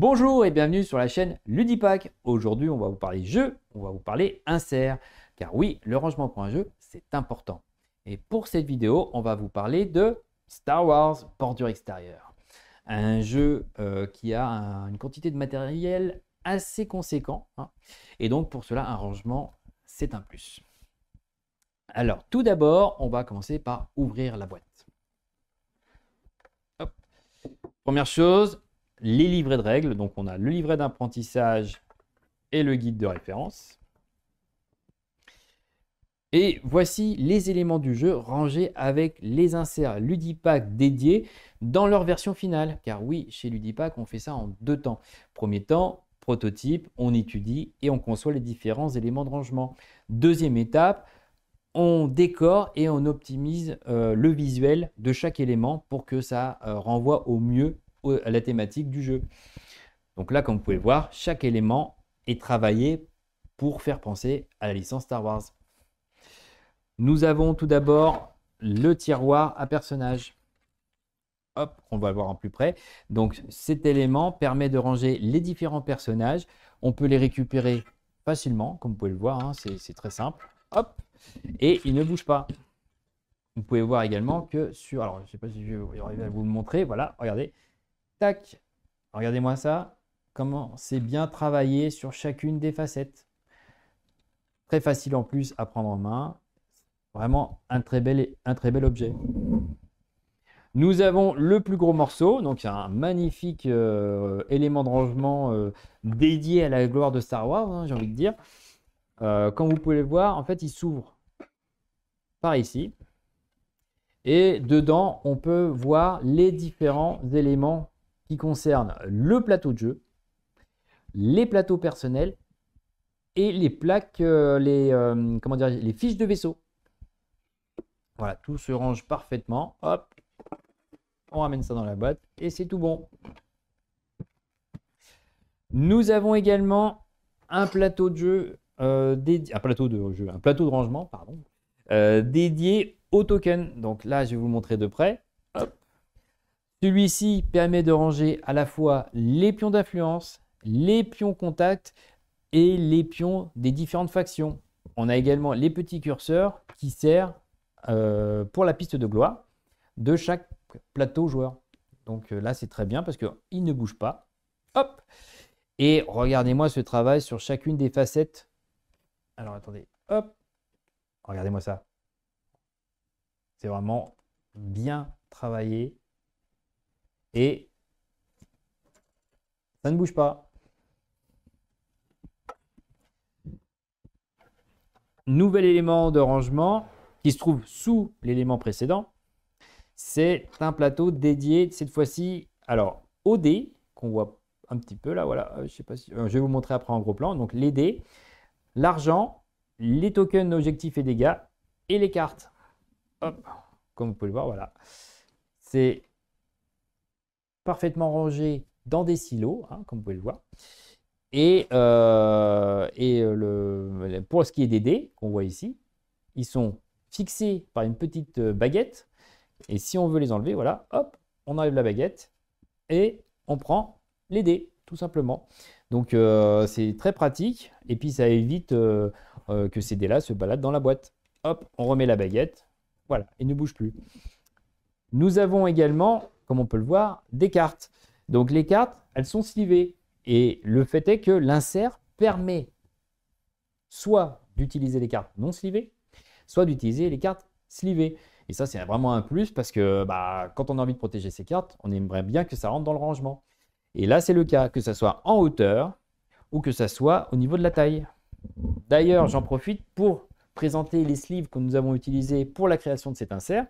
Bonjour et bienvenue sur la chaîne Ludipack. Aujourd'hui, on va vous parler jeu, on va vous parler insert. Car oui, le rangement pour un jeu, c'est important. Et pour cette vidéo, on va vous parler de Star Wars Bordure extérieure. Un jeu qui a une quantité de matériel assez conséquent, hein. Et donc pour cela, un rangement, c'est un plus. Alors tout d'abord, on va commencer par ouvrir la boîte. Hop. Première chose, les livrets de règles. Donc on a le livret d'apprentissage et le guide de référence. Et voici les éléments du jeu rangés avec les inserts Ludipack dédiés dans leur version finale. Car oui, chez Ludipack, on fait ça en deux temps. Premier temps, prototype, on étudie et on conçoit les différents éléments de rangement. Deuxième étape, on décore et on optimise le visuel de chaque élément pour que ça renvoie au mieux à la thématique du jeu. Donc là, comme vous pouvez le voir, chaque élément est travaillé pour faire penser à la licence Star Wars. Nous avons tout d'abord le tiroir à personnages. Hop, on va le voir en plus près. Donc cet élément permet de ranger les différents personnages. On peut les récupérer facilement, comme vous pouvez le voir, hein, c'est très simple. Hop, et il ne bouge pas. Vous pouvez voir également que sur... Alors, je ne sais pas si je vais arriver à vous le montrer. Voilà, regardez. Tac. Regardez-moi ça. Comment c'est bien travaillé sur chacune des facettes. Très facile en plus à prendre en main. Vraiment un très bel objet. Nous avons le plus gros morceau. Donc, un magnifique élément de rangement dédié à la gloire de Star Wars, hein, j'ai envie de dire. Comme vous pouvez le voir, en fait, il s'ouvre par ici. Et dedans, on peut voir les différents éléments qui concernent le plateau de jeu, les plateaux personnels et les plaques, comment dire, les fiches de vaisseau. Voilà, tout se range parfaitement. Hop, on ramène ça dans la boîte et c'est tout bon. Nous avons également un plateau de jeu, un plateau de rangement, pardon, dédié au token. Donc là, je vais vous montrer de près. Celui-ci permet de ranger à la fois les pions d'influence, les pions contact et les pions des différentes factions. On a également les petits curseurs qui servent pour la piste de gloire de chaque plateau joueur. Donc là, c'est très bien parce qu'il ne bouge pas. Hop! Et regardez-moi ce travail sur chacune des facettes. Alors attendez, hop! Regardez-moi ça. C'est vraiment bien travaillé. Et ça ne bouge pas. Nouvel élément de rangement qui se trouve sous l'élément précédent. C'est un plateau dédié cette fois-ci alors aux dés qu'on voit un petit peu là. Voilà, je sais pas si je vais vous montrer après en gros plan. Donc les dés, l'argent, les tokens objectifs et dégâts et les cartes. Hop, comme vous pouvez le voir, voilà. C'est parfaitement rangé dans des silos, hein, comme vous pouvez le voir. Et pour ce qui est des dés qu'on voit ici, ils sont fixés par une petite baguette. Et si on veut les enlever, voilà, hop, on enlève la baguette et on prend les dés, tout simplement. Donc c'est très pratique. Et puis ça évite que ces dés-là se baladent dans la boîte. Hop, on remet la baguette. Voilà, ils ne bougent plus. Nous avons également, comme on peut le voir, des cartes. Donc les cartes, elles sont slivées. Et le fait est que l'insert permet soit d'utiliser les cartes non slivées, soit d'utiliser les cartes slivées. Et ça, c'est vraiment un plus parce que quand on a envie de protéger ces cartes, on aimerait bien que ça rentre dans le rangement. Et là, c'est le cas, que ça soit en hauteur ou que ça soit au niveau de la taille. D'ailleurs, j'en profite pour présenter les sleeves que nous avons utilisés pour la création de cet insert.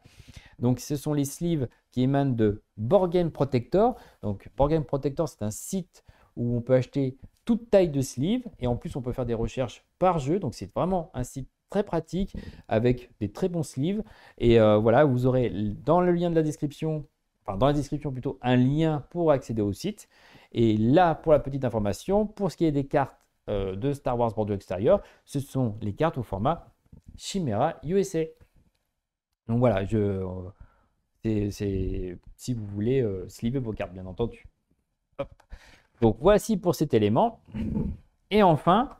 Donc, ce sont les sleeves qui émanent de Board Game Protector. Donc, Board Game Protector, c'est un site où on peut acheter toute taille de sleeve et en plus, on peut faire des recherches par jeu. Donc, c'est vraiment un site très pratique avec des très bons sleeves. Et voilà, vous aurez dans le lien de la description, enfin dans la description plutôt, un lien pour accéder au site. Et là, pour la petite information, pour ce qui est des cartes de Star Wars Bordure extérieure, ce sont les cartes au format Chimera USA. Donc voilà, si vous voulez sliver vos cartes, bien entendu. Hop. Donc voici pour cet élément. Et enfin,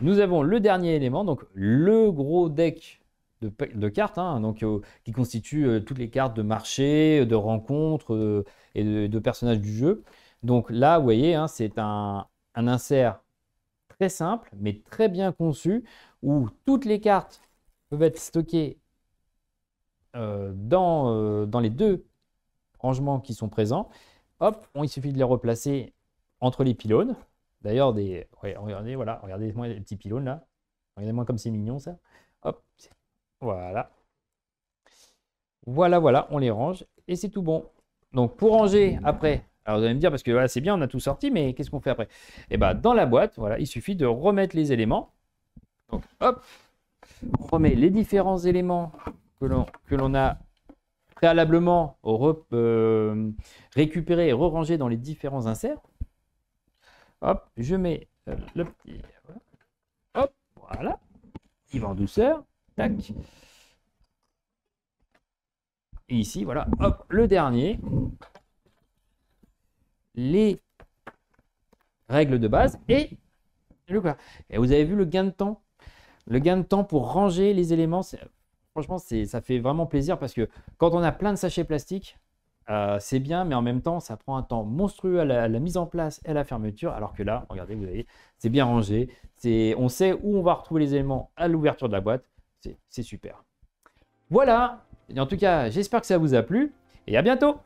nous avons le dernier élément, donc le gros deck de cartes, hein, donc, qui constitue toutes les cartes de marché, de rencontres et de personnages du jeu. Donc là, vous voyez, hein, c'est un insert très simple, mais très bien conçu, où toutes les cartes peuvent être stockées dans les deux rangements qui sont présents. Hop, il suffit de les replacer entre les pylônes. D'ailleurs, ouais, regardez, voilà, regardez-moi les petits pylônes là. Regardez-moi comme c'est mignon ça. Hop, voilà. Voilà, on les range et c'est tout bon. Donc pour ranger après, alors vous allez me dire, parce que voilà, c'est bien, on a tout sorti, mais qu'est-ce qu'on fait après? Et bien dans la boîte, voilà, il suffit de remettre les éléments. Donc hop, on remet les différents éléments que l'on a préalablement récupérés et re-rangés dans les différents inserts. Hop, je mets le petit... Hop, voilà. Il va en douceur. Tac. Et ici, voilà, hop, le dernier. Les règles de base et le quoi. Et vous avez vu le gain de temps? Le gain de temps pour ranger les éléments, franchement, ça fait vraiment plaisir parce que quand on a plein de sachets plastiques, c'est bien, mais en même temps, ça prend un temps monstrueux à la mise en place et à la fermeture. Alors que là, regardez, vous voyez, c'est bien rangé. On sait où on va retrouver les éléments à l'ouverture de la boîte. C'est super. Voilà. Et en tout cas, j'espère que ça vous a plu et à bientôt.